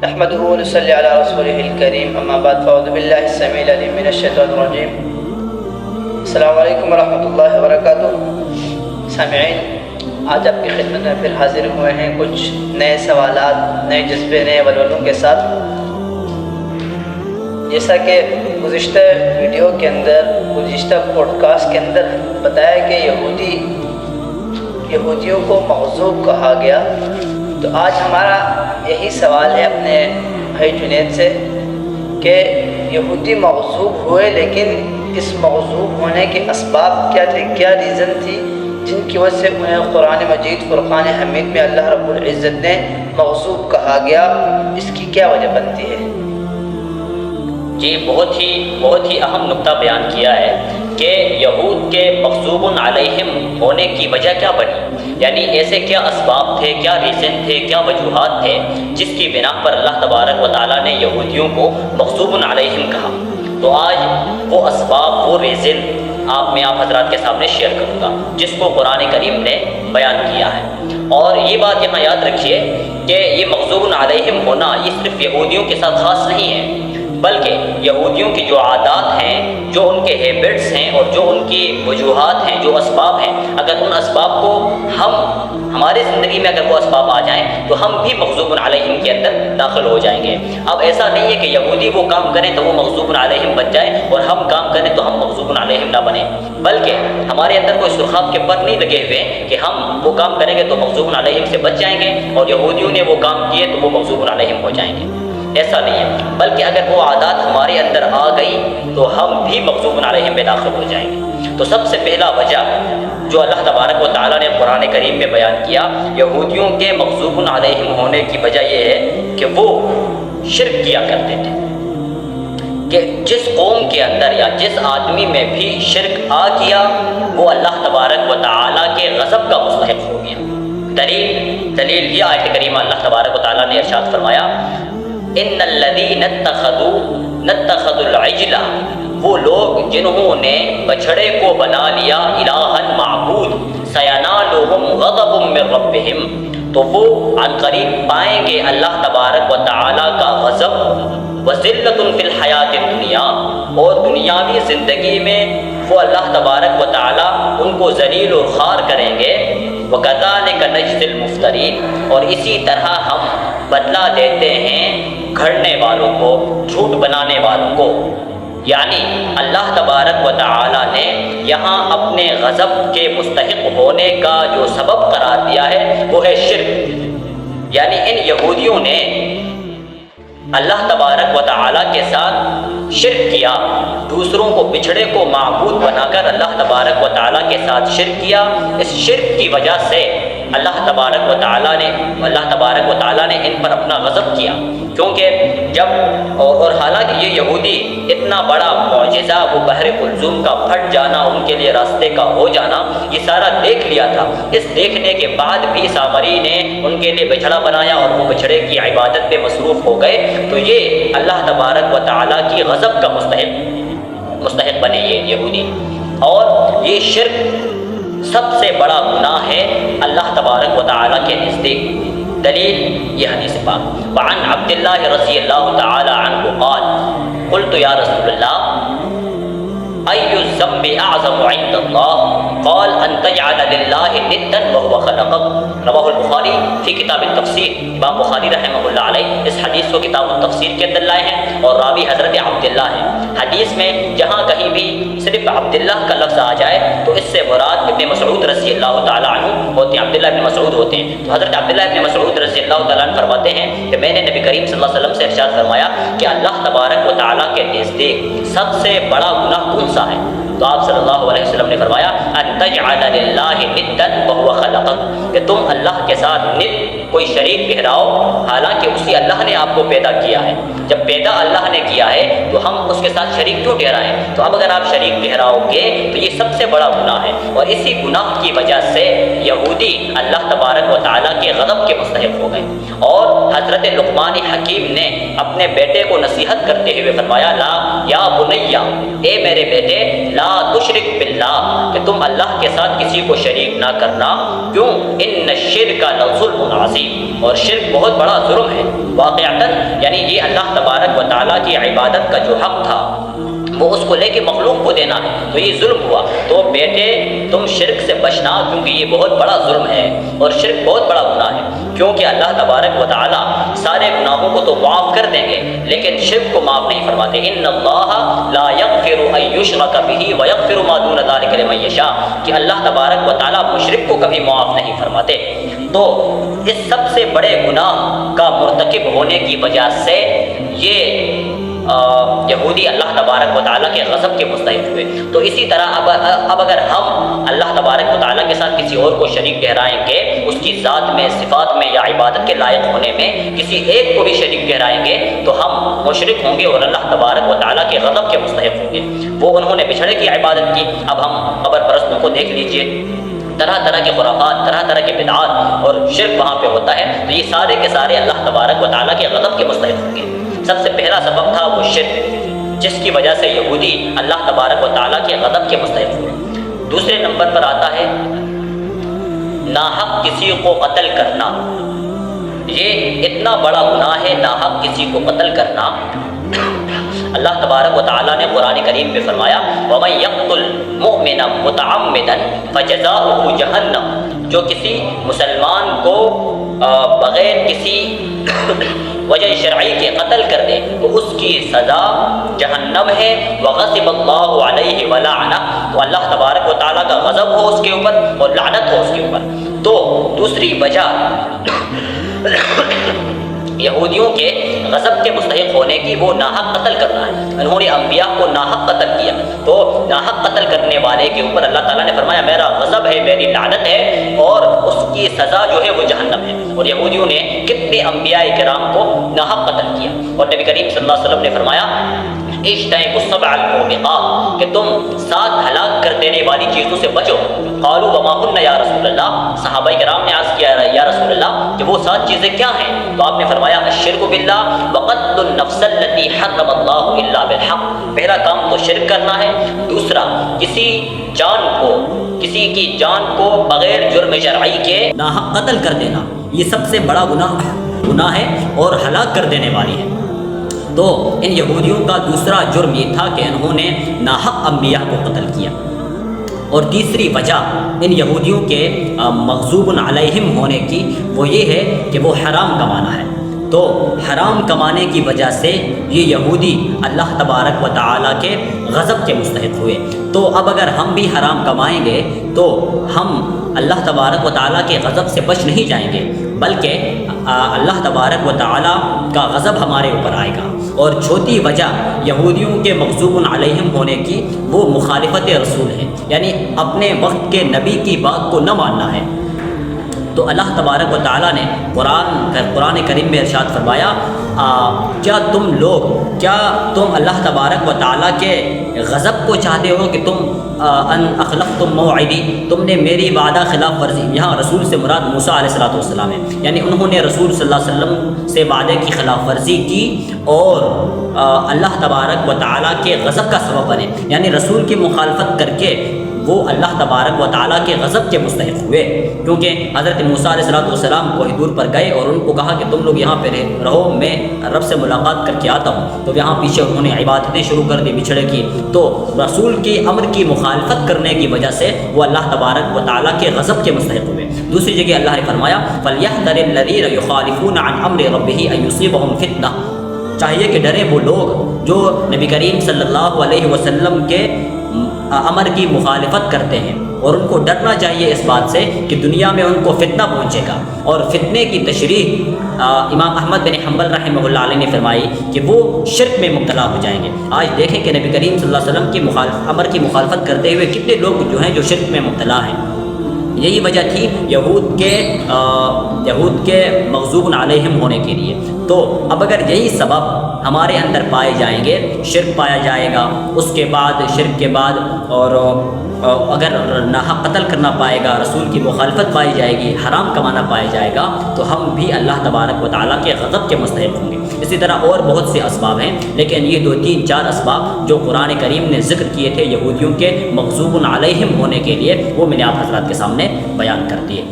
نحمده ونصلي على رسوله الكريم اما بعد فاعوذ بالله السميع العليم من الشیطان الرجیم. السلام علیکم ورحمۃ اللہ وبرکاتہ. سامعین، آج آپ کی خدمت میں پھر حاضر ہوئے ہیں کچھ نئے سوالات، نئے جذبے، نئے ولولوں کے ساتھ. جیسا کہ گزشتہ ویڈیو کے اندر، گزشتہ پوڈ کاسٹ کے اندر بتایا کہ یہودیوں کو مغضوب کہا گیا، تو آج ہمارا یہی سوال ہے اپنے بھائی جنید سے کہ یہودی مغضوب ہوئے، لیکن اس مغضوب ہونے کے اسباب کیا تھے، کیا ریزن تھی جن کی وجہ سے انہیں قرآن مجید فرقان حمید میں اللہ رب العزت نے مغضوب کہا گیا؟ اس کی کیا وجہ بنتی ہے؟ جی، بہت ہی اہم نقطہ بیان کیا ہے کہ یہود کے مغضوب علیہم ہونے کی وجہ کیا بنی، یعنی ایسے کیا اسباب تھے، کیا ریزن تھے، کیا وجوہات تھے جس کی بنا پر اللہ تبارک و تعالیٰ نے یہودیوں کو مغضوب علیہم کہا. تو آج وہ اسباب، وہ ریزن میں آپ حضرات کے سامنے شیئر کروں گا جس کو قرآن کریم نے بیان کیا ہے. اور یہ بات یہاں یاد رکھیے کہ یہ مغضوب علیہم ہونا یہ صرف یہودیوں کے ساتھ خاص نہیں ہے، بلکہ یہودیوں کی جو عادات ہیں، جو ان کے ہیبٹس ہیں اور جو ان کی وجوہات ہیں، جو اسباب ہیں، اگر ان اسباب کو ہمارے زندگی میں اگر وہ اسباب آ جائیں تو ہم بھی مغضوب علیہم کے اندر داخل ہو جائیں گے. اب ایسا نہیں ہے کہ یہودی وہ کام کریں تو وہ مغضوب علیہم بن جائیں اور ہم کام کریں تو ہم مغضوب علیہم نہ بنیں، بلکہ ہمارے اندر کوئی سرخاب کے پر نہیں لگے ہوئے کہ ہم وہ کام کریں گے تو مغضوب علیہم سے بچ جائیں گے اور یہودیوں نے وہ کام کیے تو وہ مغضوب علیہم ہو جائیں گے. ایسا نہیں ہے، بلکہ اگر وہ عادات ہمارے اندر آ گئی تو ہم بھی مغضوب علیہم میں داخل ہو جائیں گے. تو سب سے پہلا وجہ جو اللہ تبارک و تعالیٰ نے قرآن کریم میں بیان کیا یہودیوں کے مغضوب علیہم ہونے کی وجہ یہ ہے کہ وہ شرک کیا کرتے تھے. کہ جس قوم کے اندر یا جس آدمی میں بھی شرک آ گیا وہ اللہ تبارک و تعالیٰ کے غضب کا مستحق ہو گیا. دلیل یہ آیت کریمہ اللہ تبارک و تعالیٰ نے ارشاد فرمایا، ان الذین اتخذوا العجل، وہ لوگ جنہوں نے بچھڑے کو بنا لیا الہا معبود، سینالہم غضب من ربہم، تو وہ عن قریب پائیں گے اللہ تبارک و تعالیٰ کا غضب، وذلۃ فی الحیات الدنیا، اور دنیاوی زندگی میں وہ اللہ تبارک و تعالیٰ ان کو ذلیل و خوار کریں گے. وَكَذَلِكَ نَجْزِي الْمُفْتَرِينَ، اور اسی طرح ہم بدلہ دیتے ہیں گھڑنے والوں کو، جھوٹ بنانے والوں کو. یعنی اللہ تبارک و تعالیٰ نے یہاں اپنے غضب کے مستحق ہونے کا جو سبب قرار دیا ہے وہ ہے شرک. یعنی ان یہودیوں نے اللہ تبارک و تعالیٰ کے ساتھ شرک کیا، دوسروں کو بچھڑے کو معبود بنا کر اللہ تبارک و تعالیٰ کے ساتھ شرک کیا. اس شرک کی وجہ سے اللہ تبارک و تعالیٰ نے ان پر اپنا غضب کیا. کیونکہ جب اور حالانکہ یہ یہودی اتنا بڑا معجزہ، وہ بحر کلثوم کا پھٹ جانا، ان کے لیے راستے کا ہو جانا، یہ سارا دیکھ لیا تھا. اس دیکھنے کے بعد بھی سامری نے ان کے لیے بچھڑا بنایا اور وہ بچھڑے کی عبادت پہ مصروف ہو گئے. تو یہ اللہ تبارک و تعالیٰ کی غضب کا مستحق بنے یہ یہودی. اور یہ شرک سب سے بڑا گناہ ہے اللہ تبارک و تعالیٰ کے نزدیک. دلیل یہ حدیث پاک، وعن عبداللہ رضی اللہ تعالی عنہ قال قلت یا رسول اللہ أي الذنب أعظم عند الله؟ قال أن تجعل لله ندا وهو خلقك. رواہ البخاری فی کتاب التفسیر. امام بخاری رحمہ اللہ علیہ اس حدیث کو کتاب التفسیر کے اندر لائے ہیں اور راوی حضرت عبداللہ ہیں. حدیث میں جہاں کہیں بھی صرف عبداللہ کا لفظ آ جائے تو اس سے مراد ابن مسعود رضی اللہ تعالی عنہ ہوتے ہیں، عبداللہ ابن مسعود ہوتے ہیں. تو حضرت عبداللہ ابن مسعود رضی اللہ تعالیٰ عنہ فرماتے ہیں کہ میں نے نبی کریم صلی اللہ علیہ وسلم سے ارشاد فرمایا کہ اللہ تبارک و تعالیٰ کے نزدیک سب سے بڑا گناہ کون سا ہے؟ تو آپ صلی اللہ علیہ وسلم نے فرمایا ان تجعل للہ ندا وهو خلقک، کہ تم اللہ کے ساتھ ند کوئی شریک ٹھہراؤ حالانکہ اسی اللہ نے آپ کو پیدا کیا ہے. جب پیدا اللہ نے کیا ہے تو ہم اس کے ساتھ شریک کیوں ٹھہرائیں؟ تو اب اگر آپ شریک ٹھہراؤ گے تو یہ سب سے بڑا گناہ ہے. اور اسی گناہ کی وجہ سے یہودی اللہ تبارک و تعالیٰ کے غضب کے مستحق ہو گئے. اور حضرت لقمان حکیم نے اپنے بیٹے کو نصیحت کرتے ہوئے فرمایا، لا یا بنیا، اے میرے بیٹے، لا لا تشرک باللہ، کہ تم اللہ کے ساتھ کسی کو شریک نہ کرنا، کیوں؟ ان الشرک لظلم عظیم، اور شرک بہت بڑا جرم ہے واقعتاً، یعنی یہ اللہ تبارک و تعالیٰ کی عبادت کا جو حق تھا وہ اس کو لے کے مخلوق کو دینا ہے، تو یہ ظلم ہوا۔ تو بیٹے تم شرک سے بچنا، کیونکہ یہ بہت بڑا ظلم ہے اور شرک بہت بڑا گناہ ہے، کیونکہ اللہ تبارک و تعالیٰ سارے گناہوں کو تو معاف کر دیں گے لیکن شرک کو معاف نہیں فرماتے۔ ان اللہ لا یغفر ان یشرک بہ ویغفر ما دون ذلک لمن یشاء، کہ اللہ تبارک و تعالیٰ مشرک کو کبھی معاف نہیں فرماتے۔ تو اس سب سے بڑے گناہ کا مرتکب ہونے کی وجہ سے یہ یہودی اللہ تبارک و تعالیٰ کے غضب کے مستحق ہوئے۔ تو اسی طرح اب اگر ہم اللہ تبارک و تعالیٰ کے ساتھ کسی اور کو شریک ٹھہرائیں گے، اس کی ذات میں، صفات میں یا عبادت کے لائق ہونے میں کسی ایک کو بھی شریک ٹھہرائیں گے تو ہم مشرک ہوں گے اور اللہ تبارک و تعالیٰ کے غضب کے مستحق ہوں گے۔ وہ انہوں نے بچھڑے کی عبادت کی، اب ہم قبر پرستوں کو دیکھ لیجئے، طرح طرح کے خرافات، طرح طرح کے بدعات اور شرک وہاں پہ ہوتا ہے، تو یہ سارے کے سارے اللہ تبارک و تعالیٰ کے غضب کے مستحق ہوں گے۔ سب سے پہلا سبب تھا وہ شرک، جس کی وجہ سے یہودی اللہ تبارک و تعالیٰ کے غضب کے مستحق ہوئے۔ دوسرے نمبر پر آتا ہے ناحق کسی کو قتل کرنا۔ یہ اتنا بڑا گناہ ہے ناحق کسی کو قتل کرنا۔ اللہ تبارک و تعالیٰ نے قرآن کریم میں فرمایا وَمَن يَقْتُلْ مُؤْمِنًا مُتَعَمِّدًا فَجَزَاؤُهُ جَهَنَّمُ، جو کسی مسلمان کو بغیر کسی وجہ شرعی کے قتل کر دے تو اس کی سزا جہنم ہے۔ وغضب اللہ علیہ ولعنہ، تو اللہ تبارک و تعالیٰ کا غضب ہو اس کے اوپر اور لعنت ہو اس کے اوپر۔ تو دوسری وجہ یہودیوں کے غضب کے مستحق ہونے کی وہ ناحق قتل کرنا ہے، انہوں نے انبیاء کو ناحق قتل کیا، تو ناحق قتل کرنے والے کے اوپر اللہ تعالیٰ نے فرمایا میرا غضب ہے، میری لعنت ہے، اور اس کی سزا جو ہے وہ جہنم ہے۔ اور یہودیوں نے کتنے انبیاء کرام کو ناحق قتل کیا، اور نبی کریم صلی اللہ علیہ وسلم نے فرمایا اجتنبوا السبع الموبقات، کہ تم 7 ہلاک کر دینے والی چیزوں سے بچو۔ قالوا وما هن یا رسول اللہ، صحابہ کرام نے عرض کیا یا رسول اللہ کہ وہ 7 چیزیں کیا ہیں؟ تو آپ نے فرمایا الشرک باللہ وقتل النفس التي حرم اللہ الا بالحق، پہلا کام تو شرک کرنا ہے، دوسرا کسی کی جان کو بغیر جرم شرعی کے ناحق قتل کر دینا، یہ سب سے بڑا گناہ ہے اور ہلاک کر دینے والی ہے۔ تو ان یہودیوں کا دوسرا جرم یہ تھا کہ انہوں نے ناحق انبیاء کو قتل کیا۔ اور تیسری وجہ ان یہودیوں کے مغضوب علیہم ہونے کی وہ یہ ہے کہ وہ حرام کمانا ہے، تو حرام کمانے کی وجہ سے یہ یہودی اللہ تبارک و تعالیٰ کے غضب کے مستحق ہوئے۔ تو اب اگر ہم بھی حرام کمائیں گے تو ہم اللہ تبارک و تعالیٰ کے غضب سے بچ نہیں جائیں گے، بلکہ اللہ تبارک و تعالیٰ کا غضب ہمارے اوپر آئے گا۔ اور چوتھی وجہ یہودیوں کے مغضوب علیہم ہونے کی وہ مخالفت رسول ہے، یعنی اپنے وقت کے نبی کی بات کو نہ ماننا ہے۔ تو اللہ تبارک و تعالیٰ نے قرآن کریم میں ارشاد فرمایا کیا تم اللہ تبارک و تعالیٰ کے غضب کو چاہتے ہو کہ تم ان اخلفتم موعدی، تم نے میری وعدہ خلاف ورزی، یہاں رسول سے مراد موسیٰ علیہ السلام ہے، یعنی انہوں نے رسول صلی اللہ علیہ وسلم سے وعدے کی خلاف ورزی کی اور اللہ تبارک و تعالیٰ کے غضب کا سبب بنے، یعنی رسول کی مخالفت کر کے وہ اللہ تبارک و تعالیٰ کے غضب کے مستحق ہوئے، کیونکہ حضرت موسیٰ علیہ السلام کوہ طور پر گئے اور ان کو کہا کہ تم لوگ یہاں پہ رہو، میں رب سے ملاقات کر کے آتا ہوں، تو یہاں پیچھے انہوں نے عبادتیں شروع کر دی بچھڑے کی، تو رسول کی امر کی مخالفت کرنے کی وجہ سے وہ اللہ تبارک و تعالیٰ کے غضب کے مستحق ہوئے۔ دوسری جگہ اللہ نے فرمایا فَلْيَحْذَرِ الَّذِينَ يُخَالِفُونَ عَنْ أَمْرِ رَبِّهِ أَن يُصِيبَهُمْ فِتْنَةٌ، چاہیے کہ ڈرے وہ لوگ جو نبی کریم صلی اللہ علیہ وسلم کے امر کی مخالفت کرتے ہیں، اور ان کو ڈرنا چاہیے اس بات سے کہ دنیا میں ان کو فتنہ پہنچے گا۔ اور فتنے کی تشریح امام احمد بن حنبل رحمہ اللہ علیہ نے فرمائی کہ وہ شرک میں مبتلا ہو جائیں گے۔ آج دیکھیں کہ نبی کریم صلی اللہ علیہ وسلم کی امر کی مخالفت کرتے ہوئے کتنے لوگ جو ہیں جو شرک میں مبتلا ہیں۔ یہی وجہ تھی یہود کے مغضوب علیہم ہونے کے لیے۔ تو اب اگر یہی سبب ہمارے اندر پائے جائیں گے، شرک پایا جائے گا، اس کے بعد شرک کے بعد اور اگر ناحق قتل کرنا پائے گا، رسول کی مخالفت پائی جائے گی، حرام کمانا پایا جائے گا، تو ہم بھی اللہ تبارک و تعالیٰ کے غضب کے مستحق ہوں گے۔ اسی طرح اور بہت سے اسباب ہیں، لیکن یہ 2 3 4 اسباب جو قرآن کریم نے ذکر کیے تھے یہودیوں کے مغضوب علیہم ہونے کے لیے، وہ میں نے آپ حضرات کے سامنے بیان کر دیے۔